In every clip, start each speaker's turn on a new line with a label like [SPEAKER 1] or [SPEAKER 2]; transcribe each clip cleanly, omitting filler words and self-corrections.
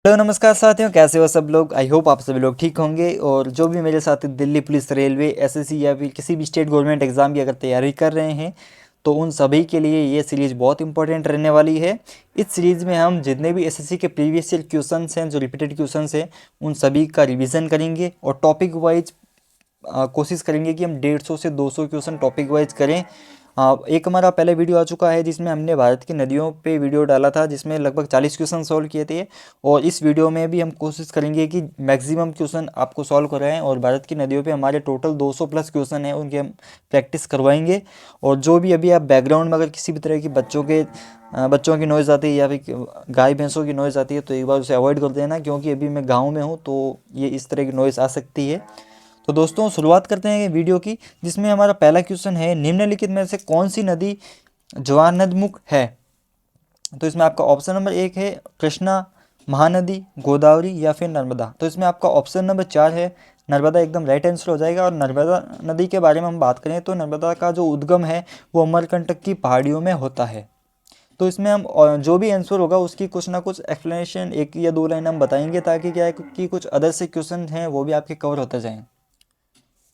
[SPEAKER 1] Hello नमस्कार साथियों, कैसे हो सब लोग। आई होप आप सभी लोग ठीक होंगे। और जो भी मेरे साथी दिल्ली पुलिस, रेलवे, एसएससी या फिर किसी भी स्टेट गवर्नमेंट एग्ज़ाम की अगर तैयारी कर रहे हैं तो उन सभी के लिए ये सीरीज़ बहुत इंपॉर्टेंट रहने वाली है। इस सीरीज़ में हम जितने भी एसएससी के प्रीवियस ईयर क्वेश्चंस हैं, जो रिपीटेड क्वेश्चंस हैं, उन सभी का रिवीजन करेंगे और टॉपिक वाइज कोशिश करेंगे कि हम 150 से 200 क्वेश्चन टॉपिक वाइज करें। एक हमारा पहले वीडियो आ चुका है जिसमें हमने भारत की नदियों पे वीडियो डाला था, जिसमें लगभग 40 क्वेश्चन सॉल्व किए थे। और इस वीडियो में भी हम कोशिश करेंगे कि मैक्सिमम क्वेश्चन आपको सॉल्व कराएं। और भारत की नदियों पे हमारे टोटल 200 प्लस क्वेश्चन हैं, उनकी हम प्रैक्टिस करवाएंगे। और जो भी अभी आप बैकग्राउंड में अगर किसी भी तरह की बच्चों की नॉइज़ आती है या फिर गाय भैंसों की नॉइज़ आती है तो एक बार उसे अवॉइड कर देना, क्योंकि अभी मैं गाँव में हूँ तो ये इस तरह की नॉइज़ आ सकती है। तो दोस्तों शुरुआत करते हैं वीडियो की, जिसमें हमारा पहला क्वेश्चन है, निम्नलिखित में से कौन सी नदी ज्वारनदमुख है। तो इसमें आपका ऑप्शन नंबर 1 है कृष्णा, महानदी, गोदावरी या फिर नर्मदा। तो इसमें आपका ऑप्शन नंबर 4 है नर्मदा, एकदम राइट आंसर हो जाएगा। और नर्मदा नदी के बारे में हम बात करें तो नर्मदा का जो उद्गम है वो अमरकंटक की पहाड़ियों में होता है। तो इसमें हम जो भी आंसर होगा उसकी कुछ ना कुछ एक्सप्लेनेशन, एक या दो लाइन हम बताएंगे, ताकि क्या है कि कुछ अदर से क्वेश्चन हैं वो भी आपके कवर होते जाएं।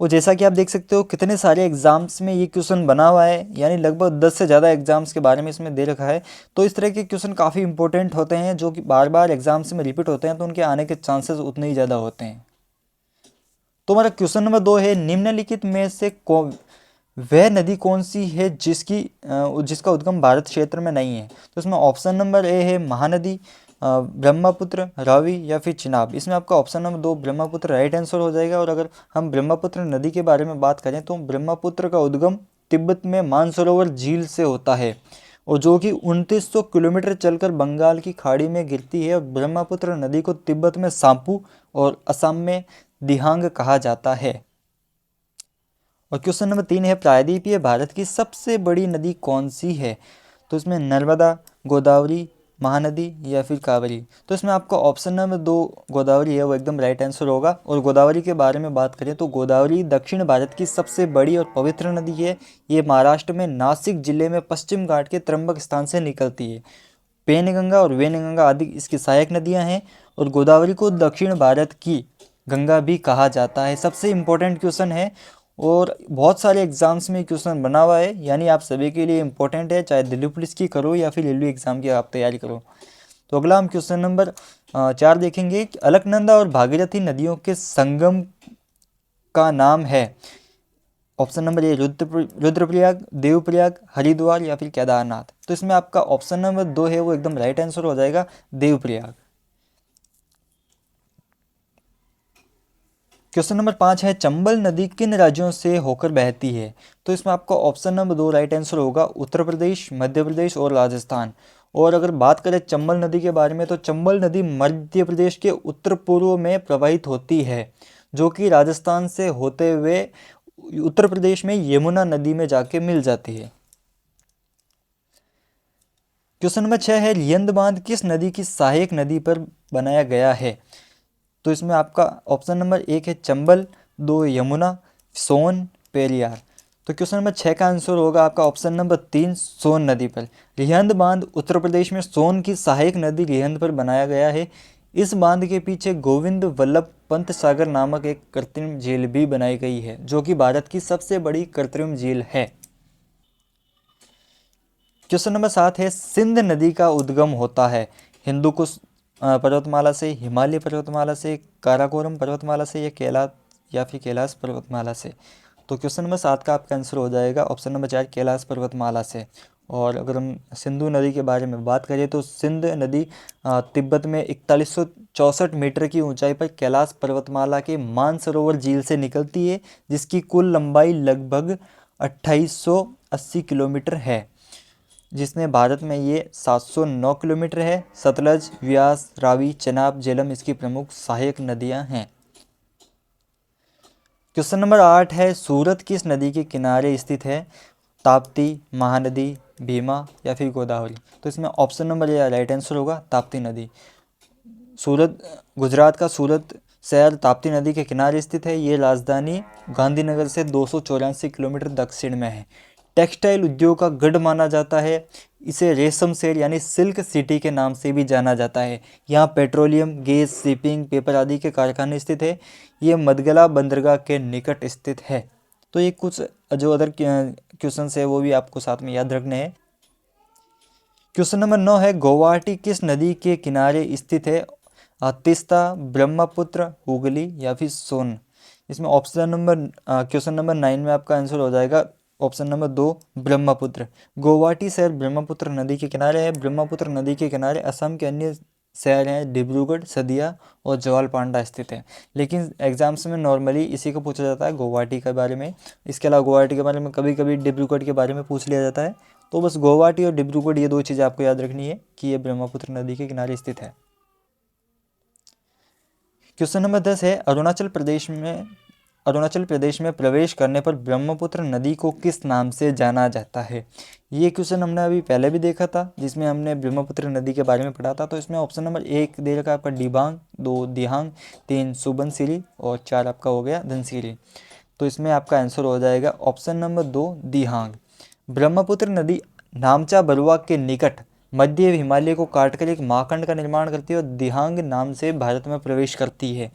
[SPEAKER 1] और जैसा कि आप देख सकते हो कितने सारे एग्जाम्स में ये क्वेश्चन बना हुआ है, यानी लगभग 10 से ज़्यादा एग्जाम्स के बारे में इसमें दे रखा है। तो इस तरह के क्वेश्चन काफ़ी इंपॉर्टेंट होते हैं, जो कि बार बार एग्जाम्स में रिपीट होते हैं, तो उनके आने के चांसेस उतने ही ज़्यादा होते हैं। तो हमारा क्वेश्चन नंबर 2 है, निम्नलिखित में से वह नदी कौन सी है जिसका उद्गम भारत क्षेत्र में नहीं है। तो इसमें ऑप्शन नंबर ए है महानदी, ब्रह्मपुत्र, रावी या फिर चिनाब। इसमें आपका option number 2 Brahmaputra right answer हो जाएगा। और अगर हम ब्रह्मपुत्र नदी के बारे में बात करें तो ब्रह्मपुत्र का उद्गम तिब्बत में मानसरोवर झील से होता है, और जो कि 2900 किलोमीटर चलकर बंगाल की खाड़ी में गिरती है। और ब्रह्मपुत्र नदी को तिब्बत में सांपू और असम में दिहांग कहा जाता है। और क्वेश्चन नंबर 3 है, प्रायद्वीपीय भारत की सबसे बड़ी नदी कौन सी है। तो इसमें नर्मदा, गोदावरी, महानदी या फिर कावेरी। तो इसमें आपका ऑप्शन नंबर 2 गोदावरी है, वो एकदम राइट आंसर होगा। और गोदावरी के बारे में बात करें तो गोदावरी दक्षिण भारत की सबसे बड़ी और पवित्र नदी है। ये महाराष्ट्र में नासिक जिले में पश्चिम घाट के त्र्यंबक स्थान से निकलती है। पेनगंगा और वेनगंगा आदि इसकी सहायक नदियां हैं। और गोदावरी को दक्षिण भारत की गंगा भी कहा जाता है। सबसे इम्पोर्टेंट क्वेश्चन है और बहुत सारे एग्जाम्स में क्वेश्चन बना हुआ है, यानी आप सभी के लिए इम्पोर्टेंट है, चाहे दिल्ली पुलिस की करो या फिर रेलवे एग्जाम की आप तैयारी करो। तो अगला हम क्वेश्चन नंबर 4 देखेंगे कि अलकनंदा और भागीरथी नदियों के संगम का नाम है। Option number A Rudraprayag, Devprayag, Haridwar या फिर केदारनाथ। तो इसमें आपका ऑप्शन नंबर 2 है वो एकदम राइट आंसर हो जाएगा, देवप्रयाग। क्वेश्चन नंबर 5 है, चंबल नदी किन राज्यों से होकर बहती है। तो इसमें आपका ऑप्शन नंबर 2 राइट आंसर होगा, उत्तर प्रदेश, मध्य प्रदेश और राजस्थान। और अगर बात करें चंबल नदी के बारे में तो चंबल नदी मध्य प्रदेश के उत्तर पूर्व में प्रवाहित होती है, जो कि राजस्थान से होते हुए उत्तर प्रदेश में यमुना नदी में जाके मिल जाती है। क्वेश्चन नंबर 6 है, रियंद बांध किस नदी की सहायक नदी पर बनाया गया है। तो इसमें आपका ऑप्शन नंबर 1 है चंबल, 2 यमुना, सोन, पेरियार। तो क्वेश्चन नंबर 6 का आंसर होगा आपका ऑप्शन नंबर 3 सोन नदी पर। रिहंद बांध उत्तर प्रदेश में सोन की सहायक नदी रिहंद पर बनाया गया है। इस बांध के पीछे गोविंद वल्लभ पंत सागर नामक एक कृत्रिम झील भी बनाई गई है, जो कि भारत की सबसे बड़ी कृत्रिम झील है। क्वेश्चन नंबर 7 है, सिंध नदी का उद्गम होता है हिंदुकुश पर्वतमाला से, हिमालय पर्वतमाला से, काराकोरम पर्वतमाला से या फिर कैलाश पर्वतमाला से। तो क्वेश्चन नंबर 7 का आपका आंसर हो जाएगा ऑप्शन नंबर 4 कैलाश पर्वतमाला से। और अगर हम सिंधु नदी के बारे में बात करें तो सिंध नदी तिब्बत में 4164 मीटर की ऊंचाई पर कैलाश पर्वतमाला के मानसरोवर झील से निकलती है, जिसकी कुल लंबाई लगभग 2880 किलोमीटर है, जिसमें भारत में ये 709 किलोमीटर है। सतलज, व्यास, रावी, चेनाब, झेलम इसकी प्रमुख सहायक नदियां हैं। क्वेश्चन नंबर 8 है, सूरत किस नदी के किनारे स्थित है। ताप्ती, महानदी, भीमा या फिर गोदावरी। तो इसमें option number A right answer होगा, ताप्ती नदी। सूरत, गुजरात का सूरत शहर ताप्ती नदी के किनारे स्थित है। ये राजधानी गांधीनगर से 284 किलोमीटर दक्षिण में है। टेक्सटाइल उद्योग का गढ़ माना जाता है। इसे रेशम शहर यानी सिल्क सिटी के नाम से भी जाना जाता है। यहाँ पेट्रोलियम, गैस, शिपिंग, पेपर आदि के कारखाने स्थित है। ये मदगला बंदरगाह के निकट स्थित है। तो ये कुछ जो अदर क्वेश्चन है वो भी आपको साथ में याद रखने हैं। क्वेश्चन नंबर 9 है, गुवाहाटी किस नदी के किनारे स्थित है? तीस्ता, ब्रह्मपुत्र, हुगली या फिर सोन। इसमें क्वेश्चन नंबर 9 में आपका आंसर हो जाएगा ऑप्शन नंबर 2, ब्रह्मपुत्र। गुवाहाटी शहर ब्रह्मपुत्र नदी के किनारे है। ब्रह्मपुत्र नदी के किनारे असम के अन्य शहर हैं डिब्रूगढ़, सदिया और जवालपांडा स्थित है। लेकिन एग्जाम्स में नॉर्मली इसी को पूछा जाता है, गुवाहाटी के बारे में। इसके अलावा गुवाहाटी के बारे में कभी कभी डिब्रूगढ़ के बारे में पूछ लिया जाता है। तो बस गुवाहाटी और डिब्रूगढ़ ये दो चीज़ें आपको याद रखनी है कि ये ब्रह्मपुत्र नदी के किनारे स्थित है। क्वेश्चन नंबर 10 है, अरुणाचल प्रदेश में प्रवेश करने पर ब्रह्मपुत्र नदी को किस नाम से जाना जाता है? ये क्वेश्चन हमने अभी पहले भी देखा था, जिसमें हमने ब्रह्मपुत्र नदी के बारे में पढ़ा था। तो इसमें ऑप्शन नंबर 1 दे रखा है आपका डिबांग, 2 दिहांग, 3 सुबनसिरी और 4 आपका हो गया धनसिरी। तो इसमें आपका आंसर हो जाएगा ऑप्शन नंबर 2 दिहांग। ब्रह्मपुत्र नदी नामचा बरुआ के निकट मध्य हिमालय को काटकर एक महाखंड का निर्माण करती है और दिहांग नाम से भारत में प्रवेश करती है।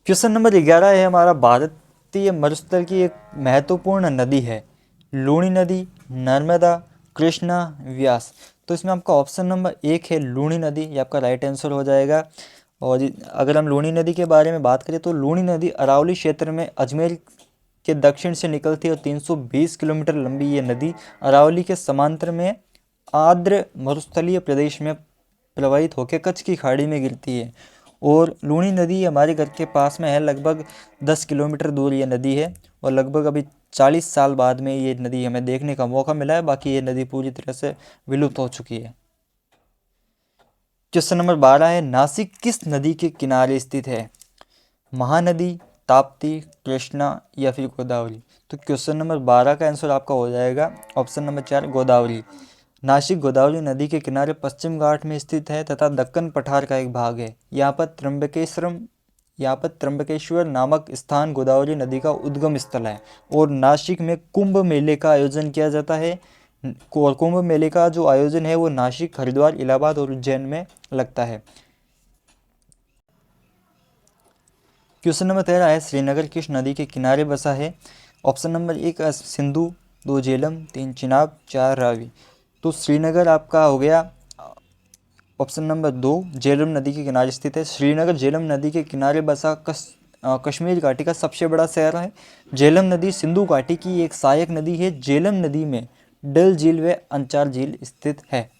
[SPEAKER 1] क्वेश्चन नंबर 11 है हमारा, भारतीय मरुस्थल की एक महत्वपूर्ण नदी है। लूणी नदी, नर्मदा, कृष्णा, व्यास। तो इसमें आपका ऑप्शन नंबर 1 है लूणी नदी, ये आपका राइट आंसर हो जाएगा। और अगर हम लूणी नदी के बारे में बात करें तो लूणी नदी अरावली क्षेत्र में अजमेर के दक्षिण से निकलती है और 320 किलोमीटर लंबी ये नदी अरावली के समांतर में आर्द्र मरुस्थलीय प्रदेश में प्रवाहित होकर कच्छ की खाड़ी में गिरती है। और लूणी नदी हमारे घर के पास में है, लगभग 10 किलोमीटर दूर ये नदी है। और लगभग अभी 40 साल बाद में ये नदी हमें देखने का मौका मिला है, बाकी ये नदी पूरी तरह से विलुप्त हो चुकी है। क्वेश्चन नंबर 12 है, नासिक किस नदी के किनारे स्थित है? महानदी, ताप्ती, कृष्णा या फिर गोदावरी। तो क्वेश्चन नंबर 12 का आंसर आपका हो जाएगा ऑप्शन नंबर 4 गोदावरी। नासिक गोदावरी नदी के किनारे पश्चिम घाट में स्थित है तथा दक्कन पठार का एक भाग है। यहाँ पर त्र्यंबकेश्वर नामक स्थान गोदावरी नदी का उद्गम स्थल है। और नासिक में कुंभ मेले का आयोजन किया जाता है। और कुंभ मेले का जो आयोजन है वो नासिक, हरिद्वार, इलाहाबाद और उज्जैन में लगता है। क्वेश्चन नंबर 13 है, श्रीनगर किस नदी के किनारे बसा है? Option number 1 Sindhu, 2 Jhelum, 3 Chenab, 4 Ravi. तो श्रीनगर आपका हो गया ऑप्शन नंबर 2 झेलम नदी के किनारे स्थित है। श्रीनगर झेलम नदी के किनारे बसा कश्मीर घाटी का सबसे बड़ा शहर है। झेलम नदी सिंधु घाटी की एक सहायक नदी है। झेलम नदी में डल झील व अंचार झील स्थित है।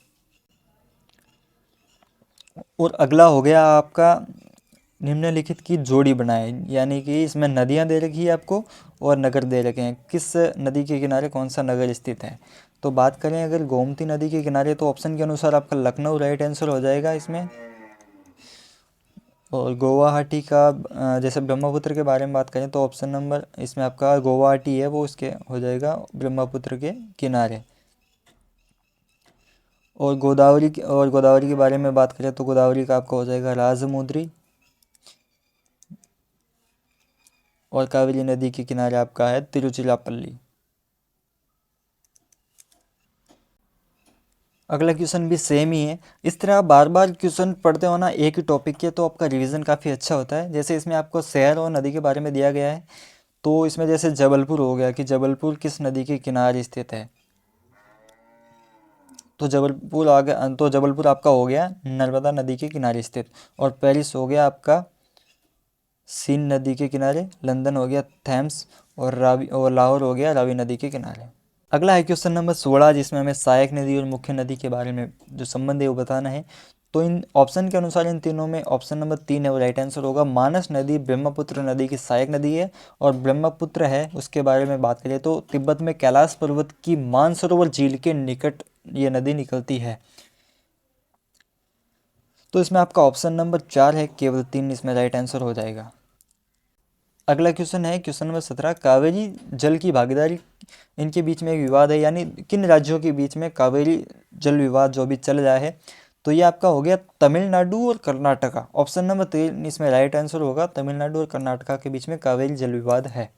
[SPEAKER 1] और अगला हो गया आपका निम्नलिखित की जोड़ी बनाए, यानी कि इसमें नदियां दे रखी है आपको और नगर दे रखे हैं। किस नदी के किनारे कौन सा नगर स्थित है? तो बात करें अगर गोमती नदी के किनारे तो ऑप्शन के अनुसार आपका लखनऊ राइट आंसर हो जाएगा इसमें। और गुवाहाटी का जैसे ब्रह्मपुत्र के बारे में बात करें तो ऑप्शन नंबर इसमें आपका गुवाहाटी है वो इसके हो जाएगा ब्रह्मपुत्र के किनारे। और गोदावरी के बारे में बात करें तो गोदावरी का आपका हो जाएगा राजमुंद्री। और कावेरी नदी के किनारे आपका है तिरुचिरापल्ली। अगला क्वेश्चन भी सेम ही है। इस तरह बार बार क्वेश्चन पढ़ते हो ना एक ही टॉपिक के, तो आपका रिवीजन काफ़ी अच्छा होता है। जैसे इसमें आपको शहर और नदी के बारे में दिया गया है, तो इसमें जैसे जबलपुर हो गया कि जबलपुर किस नदी के किनारे स्थित है। तो जबलपुर आपका हो गया नर्मदा नदी के किनारे स्थित। और पेरिस हो गया आपका सीन नदी के किनारे। लंदन हो गया थेम्स। और लाहौर हो गया रावी नदी के किनारे। अगला है क्वेश्चन नंबर 16, जिसमें हमें सहायक नदी और मुख्य नदी के बारे में जो संबंध है वो बताना है। तो इन ऑप्शन के अनुसार इन तीनों में ऑप्शन नंबर 3 है वो राइट आंसर होगा। मानस नदी ब्रह्मपुत्र नदी की सहायक नदी है। और ब्रह्मपुत्र है उसके बारे में बात करें तो तिब्बत में कैलाश पर्वत की मानसरोवर झील के निकट ये नदी निकलती है। तो इसमें आपका ऑप्शन नंबर 4 है, केवल 3 इसमें राइट आंसर हो जाएगा। अगला क्वेश्चन है क्वेश्चन नंबर 17, कावेरी जल की भागीदारी इनके बीच में एक विवाद है, यानी किन राज्यों के बीच में कावेरी जल विवाद जो भी चल रहा है। तो ये आपका हो गया तमिलनाडु और कर्नाटका। ऑप्शन नंबर 3 इसमें राइट आंसर होगा। तमिलनाडु और कर्नाटका के बीच में कावेरी जल विवाद है।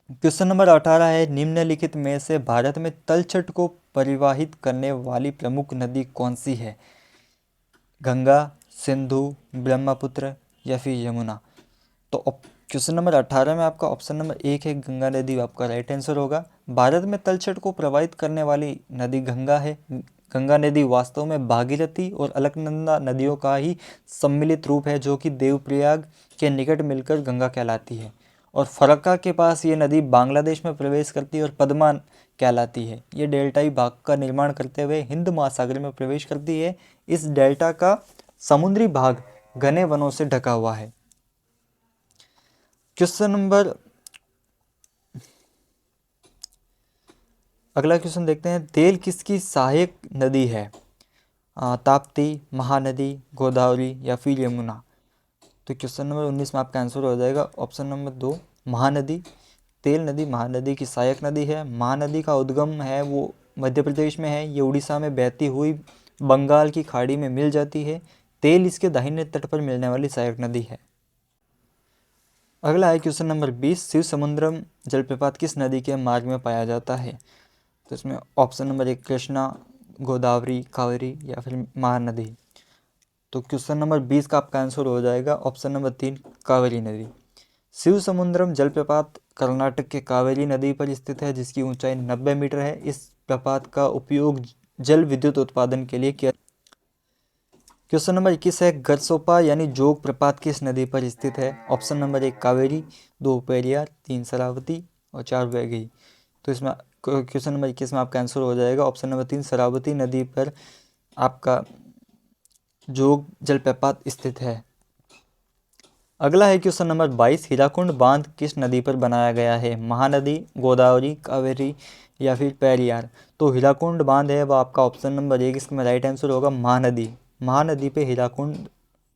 [SPEAKER 1] क्वेश्चन नंबर 18 है, निम्नलिखित में से भारत में तलछट को परिवाहित करने वाली प्रमुख नदी कौन सी है? गंगा, सिंधु, ब्रह्मपुत्र या फिर यमुना? तो क्वेश्चन नंबर 18 में आपका ऑप्शन नंबर 1 है गंगा नदी, आपका राइट आंसर होगा। भारत में तलछट को प्रभावित करने वाली नदी गंगा है। गंगा नदी वास्तव में भागीरथी और अलकनंदा नदियों का ही सम्मिलित रूप है, जो कि देवप्रयाग के निकट मिलकर गंगा कहलाती है। और फरक्का के पास ये नदी बांग्लादेश में प्रवेश करती है और पद्मा कहलाती है। ये डेल्टाई भाग का निर्माण करते हुए हिंद महासागर में प्रवेश करती है। इस डेल्टा का समुद्री भाग घने वनों से ढका हुआ है। क्वेश्चन नंबर अगला क्वेश्चन देखते हैं, तेल किसकी सहायक नदी है? ताप्ती, महानदी, गोदावरी या फिर यमुना? तो क्वेश्चन नंबर 19 में आपका आंसर हो जाएगा ऑप्शन नंबर 2 महानदी। तेल नदी महानदी की सहायक नदी है। महानदी का उद्गम है वो मध्य प्रदेश में है। ये उड़ीसा में बहती हुई बंगाल की खाड़ी में मिल जाती है। तेल इसके दाहिने तट पर मिलने वाली सहायक नदी है। अगला है क्वेश्चन नंबर 20, शिव समुद्रम जलप्रपात किस नदी के मार्ग में पाया जाता है? तो इसमें ऑप्शन नंबर 1 कृष्णा, गोदावरी, कावेरी या फिर महानदी? तो क्वेश्चन नंबर 20 का आपका आंसर हो जाएगा ऑप्शन नंबर 3 कावेरी नदी। शिव समुद्रम जलप्रपात कर्नाटक के कावेरी नदी पर स्थित है, जिसकी ऊंचाई 90 मीटर है। इस प्रपात का उपयोग जल विद्युत उत्पादन के लिए किया। क्वेश्चन नंबर 21 है, गरसोपा यानी जोग प्रपात किस नदी पर स्थित है? ऑप्शन नंबर 1 कावेरी, 2 पेरियार, 3 शरावती और 4 वैगई? तो इसमें क्वेश्चन नंबर 21 में आपका आंसर हो जाएगा ऑप्शन नंबर 3 शरावती नदी पर आपका जोग जलप्रपात स्थित है। अगला है क्वेश्चन नंबर 22, हीराकुंड बांध किस नदी पर बनाया गया है? महानदी, गोदावरी, कावेरी या फिर पेरियार? तो हीराकुंड बांध है वो आपका ऑप्शन नंबर 1 इसमें राइट आंसर होगा महानदी। महानदी पे हीराकुंड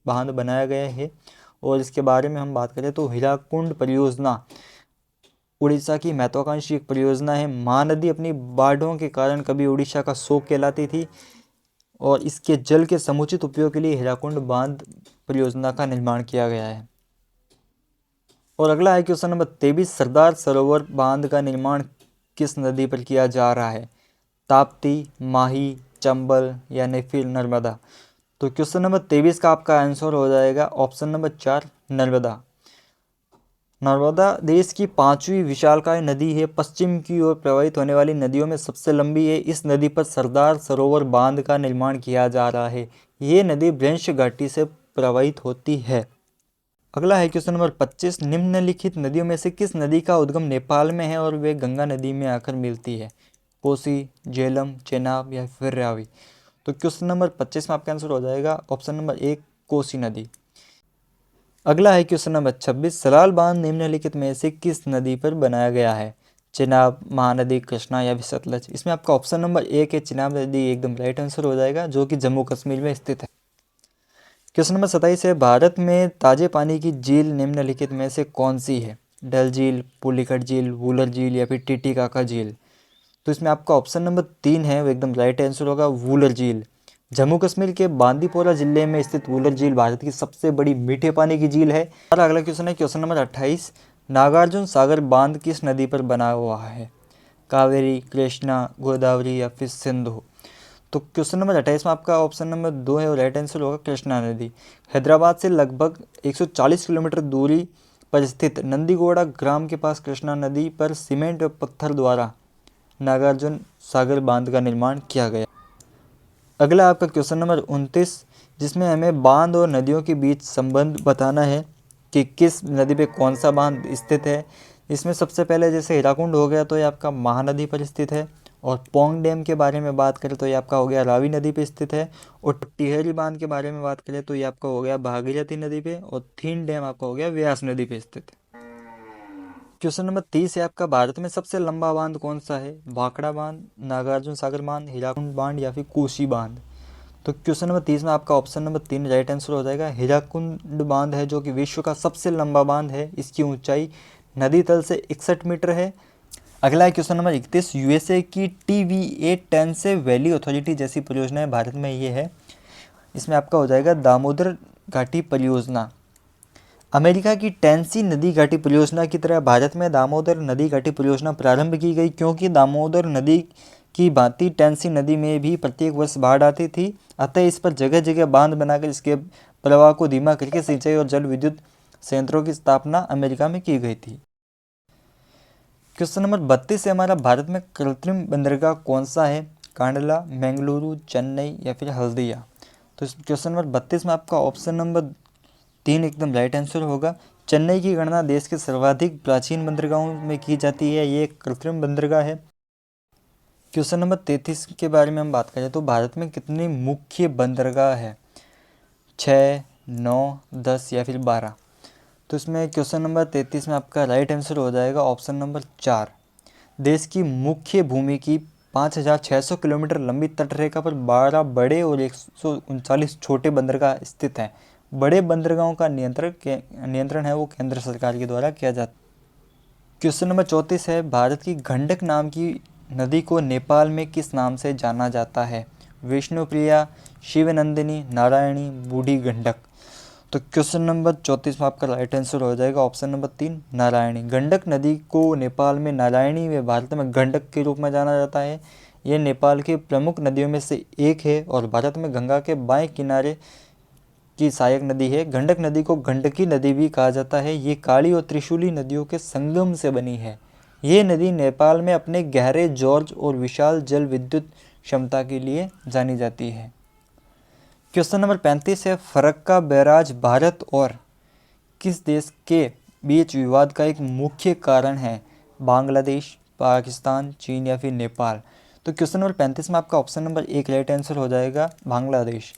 [SPEAKER 1] बांध बनाया गया है। और इसके बारे में हम बात करें तो हीराकुंड परियोजना उड़ीसा की महत्वाकांक्षी एक परियोजना है। महानदी अपनी बाढ़ों के कारण कभी उड़ीसा का शोक कहलाती थी और इसके जल के समुचित उपयोग के लिए हीराकुंड बांध परियोजना का निर्माण किया गया है। और अगला है क्वेश्चन नंबर 23, सरदार सरोवर बांध का निर्माण किस नदी पर किया जा रहा है? ताप्ती, माही, चंबल या फिर नर्मदा? तो क्वेश्चन नंबर 23 का आपका आंसर हो जाएगा ऑप्शन नंबर 4 नर्मदा। नर्मदा देश की 5वीं विशालकाय नदी है। पश्चिम की ओर प्रवाहित होने वाली नदियों में सबसे लंबी है। इस नदी पर सरदार सरोवर बांध का निर्माण किया जा रहा है। ये नदी ब्रह्मश घाटी से प्रवाहित होती है। अगला है क्वेश्चन नंबर 25, निम्नलिखित नदियों में से किस नदी का उद्गम नेपाल में है और वे गंगा नदी में आकर मिलती है? कोसी, झेलम, चेनाब या फिर रावी? तो क्वेश्चन नंबर 25 में आपका आंसर हो जाएगा ऑप्शन नंबर 1 कोसी नदी। अगला है क्वेश्चन नंबर 26, सलाल बांध निम्नलिखित में से किस नदी पर बनाया गया है? चेनाब, महानदी, कृष्णा या फिर सतलज? इसमें आपका ऑप्शन नंबर 1 है चेनाब नदी एकदम राइट आंसर हो जाएगा, जो कि जम्मू कश्मीर में स्थित है। क्वेश्चन नंबर 27 है, भारत में ताजे पानी की झील निम्नलिखित में से कौन सी है? डल झील, पुलिकट झील, वूलर झील या फिर टिटिकाका झील? तो इसमें आपका ऑप्शन नंबर 3 है वो एकदम राइट आंसर होगा, वूलर झील। जम्मू कश्मीर के बांदीपोरा जिले में स्थित वूलर झील भारत की सबसे बड़ी मीठे पानी की झील है। और अगला क्वेश्चन है क्वेश्चन नंबर 28, नागार्जुन सागर बांध किस नदी पर बना हुआ है? कावेरी, कृष्णा, गोदावरी या फिर सिंधु? तो क्वेश्चन नंबर 28 में आपका ऑप्शन नंबर 2 है और राइट आंसर होगा कृष्णा नदी। हैदराबाद से लगभग 140 किलोमीटर दूरी पर स्थित नंदीगोड़ा ग्राम के पास कृष्णा नदी पर सीमेंट और पत्थर द्वारा नागार्जुन सागर बांध का निर्माण किया गया। अगला आपका क्वेश्चन नंबर 29, जिसमें हमें बांध और नदियों के बीच संबंध बताना है कि किस नदी पे कौन सा बांध स्थित है। इसमें सबसे पहले जैसे हीराकुंड हो गया तो ये आपका महानदी पर स्थित है। और पोंग डैम के बारे में बात करें तो ये आपका हो गया रावी नदी पे स्थित है। और टिहरी बांध के बारे में बात करें तो ये आपका हो गया भागीरथी नदी पे। और थीन डैम आपका हो गया व्यास नदी पे स्थित है। क्वेश्चन नंबर 30 है आपका, भारत में सबसे लंबा बांध कौन सा है? भाखड़ा बांध, नागार्जुन सागर बांध, हीराकुंड बांध या फिर कोसी बांध? तो क्वेश्चन नंबर 30 में आपका ऑप्शन नंबर 3 राइट आंसर हो जाएगा, हीराकुंड बांध है, जो कि विश्व का सबसे लंबा बांध है। इसकी ऊंचाई नदी तल से 61 मीटर है। अगला है क्वेश्चन नंबर 31, यूएसए की TVA-10 से वैली अथॉरिटी जैसी परियोजनाएं भारत में ये है। इसमें आपका हो जाएगा दामोदर घाटी परियोजना। अमेरिका की टेंसी नदी घाटी परियोजना की तरह भारत में दामोदर नदी घाटी परियोजना प्रारंभ की गई, क्योंकि दामोदर नदी की भांति टेंसी नदी में भी प्रत्येक वर्ष बाढ़ आती थी। अतः इस पर जगह जगह बांध बनाकर इसके प्रवाह को धीमा करके सिंचाई और जल विद्युत संयंत्रों की स्थापना अमेरिका में की गई थी। क्वेश्चन नंबर 32 है हमारा, भारत में कृत्रिम बंदरगाह कौन सा है? कांडला, बेंगलुरु, चेन्नई या फिर हल्दिया। तो इस क्वेश्चन नंबर 32 में आपका ऑप्शन नंबर 3 एकदम राइट आंसर होगा। चेन्नई की गणना देश के सर्वाधिक प्राचीन बंदरगाहों में की जाती है। ये एक कृत्रिम बंदरगाह है। क्वेश्चन नंबर 33 के बारे में हम बात करें तो भारत में कितनी मुख्य बंदरगाह है? 6, 9, 10 या फिर 12। तो इसमें क्वेश्चन नंबर 33 में आपका राइट आंसर हो जाएगा ऑप्शन नंबर 4। देश की मुख्य भूमि की 5,600 किलोमीटर लंबी तटरेखा पर 12 बड़े और 139 छोटे बंदरगाह स्थित हैं। बड़े बंदरगाहों का नियंत्रण है वो केंद्र सरकार के द्वारा किया जाता है। क्वेश्चन नंबर 34 है, भारत की गंडक नाम की नदी को नेपाल में किस नाम से जाना जाता है? विष्णुप्रिया, शिवनंदिनी, नारायणी, बूढ़ी गंडक। तो क्वेश्चन नंबर 34 में आपका राइट आंसर हो जाएगा ऑप्शन नंबर 3 नारायणी। गंडक नदी को नेपाल में नारायणी व भारत में गंडक के रूप में जाना जाता है। यह नेपाल की प्रमुख नदियों में से एक है और भारत में गंगा के बाएं किनारे की सहायक नदी है। गंडक नदी को गंडकी नदी भी कहा जाता है। ये काली और त्रिशूली नदियों के संगम से बनी है। ये नदी नेपाल में अपने गहरे जॉर्ज और विशाल जल विद्युत क्षमता के लिए जानी जाती है। क्वेश्चन नंबर 35 है, फरक्का बैराज भारत और किस देश के बीच विवाद का एक मुख्य कारण है? बांग्लादेश, पाकिस्तान, चीन या फिर नेपाल। तो क्वेश्चन नंबर 35 में आपका ऑप्शन नंबर 1 राइट आंसर हो जाएगा बांग्लादेश।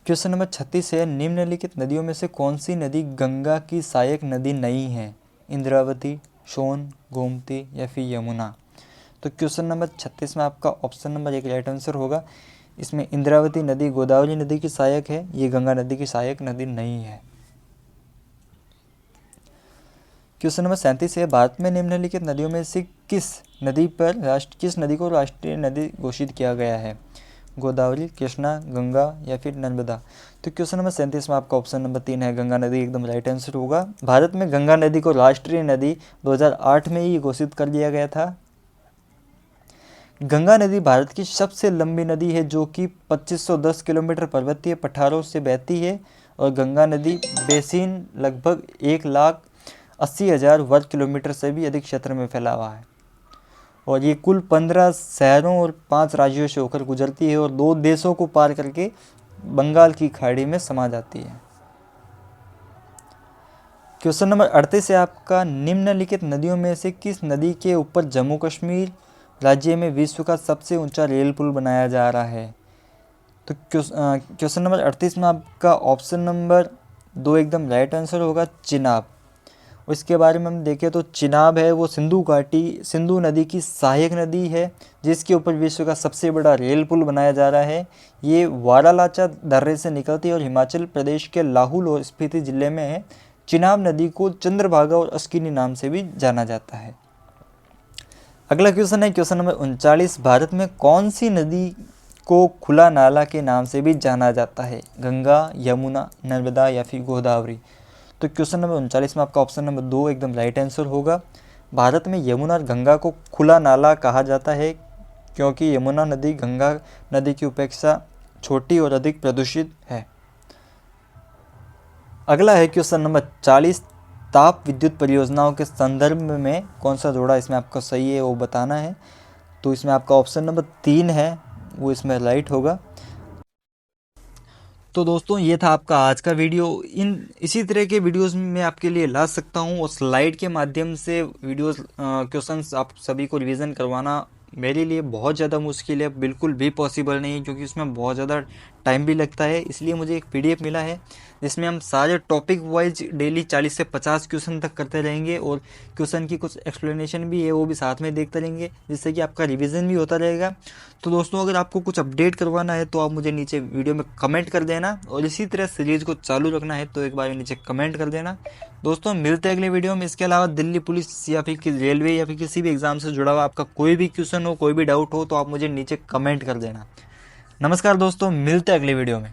[SPEAKER 1] क्वेश्चन नंबर 36 है, निम्नलिखित नदियों में से कौन सी नदी गंगा की सहायक नदी नहीं है? इंद्रावती, सोन, गोमती या फिर यमुना। तो क्वेश्चन नंबर 36 में आपका ऑप्शन नंबर 1 राइट आंसर होगा। इसमें इंद्रावती नदी गोदावरी नदी की सहायक है, ये गंगा नदी की सहायक नदी नहीं है। क्वेश्चन नंबर 37 है, भारत में निम्नलिखित नदियों में से किस नदी को राष्ट्रीय नदी घोषित किया गया है? गोदावरी, कृष्णा, गंगा या फिर नर्मदा। तो क्वेश्चन नंबर 37 में आपका ऑप्शन नंबर 3 है गंगा नदी एकदम राइट आंसर होगा। भारत में गंगा नदी को राष्ट्रीय नदी 2008 में ही घोषित कर दिया गया था। गंगा नदी भारत की सबसे लंबी नदी है जो कि 2510 किलोमीटर पर्वतीय पठारों से बहती है और गंगा नदी बेसिन लगभग 1,80,000 वर्ग किलोमीटर से भी अधिक क्षेत्र में फैला हुआ है और ये कुल 15 शहरों और 5 राज्यों से होकर गुजरती है और 2 देशों को पार करके बंगाल की खाड़ी में समा जाती है। क्वेश्चन नंबर 38 है आपका, निम्नलिखित नदियों में से किस नदी के ऊपर जम्मू कश्मीर राज्य में विश्व का सबसे ऊंचा रेल पुल बनाया जा रहा है? तो क्वेश्चन नंबर 38 में आपका ऑप्शन नंबर 2 एकदम राइट आंसर होगा, चिनाब। इसके बारे में हम देखें तो चिनाब है वो सिंधु नदी की सहायक नदी है जिसके ऊपर विश्व का सबसे बड़ा रेल पुल बनाया जा रहा है। ये वारालाचा दर्रे से निकलती है और हिमाचल प्रदेश के लाहौल और स्पीति जिले में है। चिनाब नदी को चंद्रभागा और अस्किनी नाम से भी जाना जाता है। अगला क्वेश्चन है क्वेश्चन नंबर 39, भारत में कौन सी नदी को खुला नाला के नाम से भी जाना जाता है? गंगा, यमुना, नर्मदा या फिर गोदावरी। तो क्वेश्चन नंबर 39 में आपका ऑप्शन नंबर 2 एकदम राइट आंसर होगा। भारत में यमुना और गंगा को खुला नाला कहा जाता है क्योंकि यमुना नदी गंगा नदी की अपेक्षा छोटी और अधिक प्रदूषित है। अगला है क्वेश्चन नंबर 40, ताप विद्युत परियोजनाओं के संदर्भ में कौन सा जोड़ा इसमें आपका सही है वो बताना है। तो इसमें आपका ऑप्शन नंबर 3 है वो इसमें राइट होगा। तो दोस्तों ये था आपका आज का वीडियो। इसी तरह के वीडियोस मैं आपके लिए ला सकता हूँ और स्लाइड के माध्यम से वीडियोस क्वेश्चंस आप सभी को रिवीजन करवाना मेरे लिए बहुत ज़्यादा मुश्किल है, बिल्कुल भी पॉसिबल नहीं है क्योंकि उसमें बहुत ज़्यादा टाइम भी लगता है। इसलिए मुझे एक PDF मिला है जिसमें हम सारे टॉपिक वाइज डेली 40 से 50 क्वेश्चन तक करते रहेंगे और क्वेश्चन की कुछ एक्सप्लेनेशन भी है वो भी साथ में देखते रहेंगे जिससे कि आपका रिवीजन भी होता रहेगा। तो दोस्तों अगर आपको कुछ अपडेट करवाना है तो आप मुझे नीचे वीडियो में कमेंट कर देना और इसी तरह सीरीज़ को चालू रखना है तो एक बार नीचे कमेंट कर देना। दोस्तों मिलते हैं अगले वीडियो में। इसके अलावा दिल्ली पुलिस या फिर रेलवे या फिर किसी भी एग्जाम से जुड़ा हुआ आपका कोई भी क्वेश्चन हो, कोई भी डाउट हो तो आप मुझे नीचे कमेंट कर देना। नमस्कार दोस्तों, मिलते हैं अगले वीडियो में।